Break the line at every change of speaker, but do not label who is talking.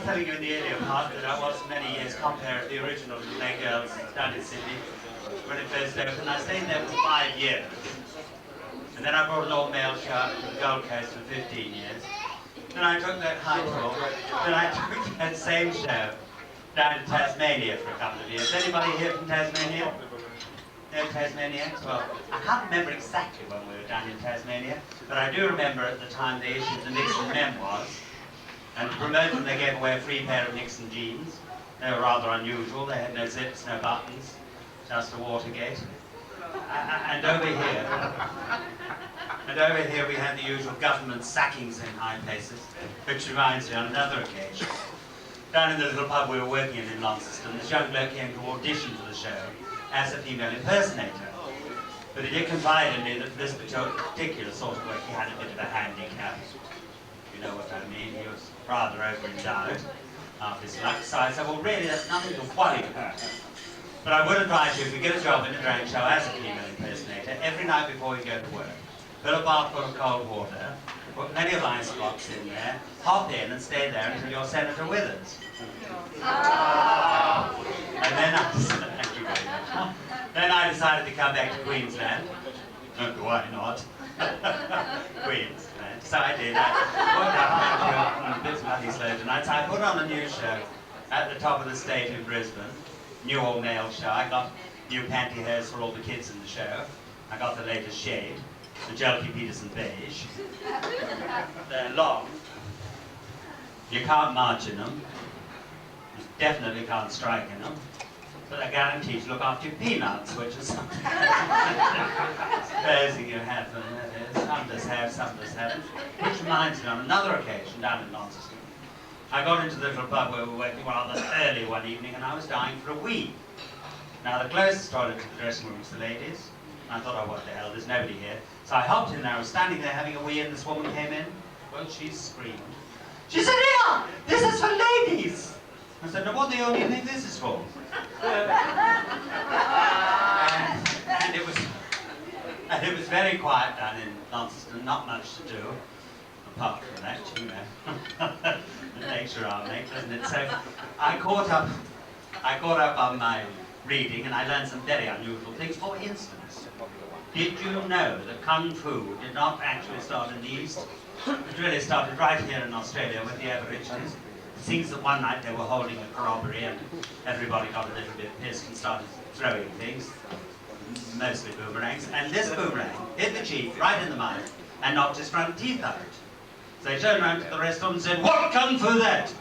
telling you in the earlier part that I was many years compere of the original Play Girls down in Sydney when it first opened. I stayed there for 5 years. And then I brought an all-male show up to the Gold Coast for 15 years. Then I took that high talk. Then I took that same show down to Tasmania for a couple of years. Anybody here from Tasmania? No Tasmania? Well, I can't remember exactly when we were down in Tasmania, but I do remember at the time they issued the Nixon memoirs, and to promote them they gave away a free pair of Nixon jeans. They were rather unusual. They had no zips, no buttons, just a Watergate. And over here we had the usual government sackings in high places, which reminds me on another occasion. Down in the little pub we were working in Launceston, this young bloke came to audition for the show as a female impersonator. But he did confide in me that for this particular sort of work he had a bit of a handicap. You know what I mean? He was rather over-endowed after his luck. So I said, well really that's nothing to worry about. But I would advise you, if you get a job in a drag show as a female impersonator, every night before you go to work, fill a bath full of cold water, put plenty of ice blocks in there, hop in and stay there until your Senator withers. And then I decided, thank you very much. Then I decided to come back to Queensland. Why not? Queensland. So I did. I worked up bits of bloody slow tonight. So I put on a new show at the top of the state in Brisbane. New all-male show. I got new pantyhose for all the kids in the show. I got the latest shade, the Jelky Peterson beige. They're long. You can't march in them. You definitely can't strike in them. But they're guaranteed to look after your peanuts, which is something. Supposing you have them, that is. Some just have, some just haven't. Which reminds me, on another occasion down in Launceston, I got into the little pub where we were working rather early one evening and I was dying for a wee. Now the closest toilet to the dressing room was the ladies. And I thought, oh what the hell, there's nobody here. So I hopped in there, I was standing there having a wee and this woman came in. Well, she screamed. She said, "Here, this is for ladies!" I said, "No, what do you only think this is for?" and it was very quiet down in Launceston, not much to do. Apart from that, you know. It makes your arm ache, doesn't it? So I caught up on my reading and I learned some very unusual things. For instance, did you know that Kung Fu did not actually start in the East? It really started right here in Australia with the Aborigines. It seems that one night they were holding a corroboree and everybody got a little bit pissed and started throwing things, mostly boomerangs, and this boomerang hit the chief right in the mouth and knocked his front teeth out. So they turned around to the rest of them and said, "What Kung Fu that?"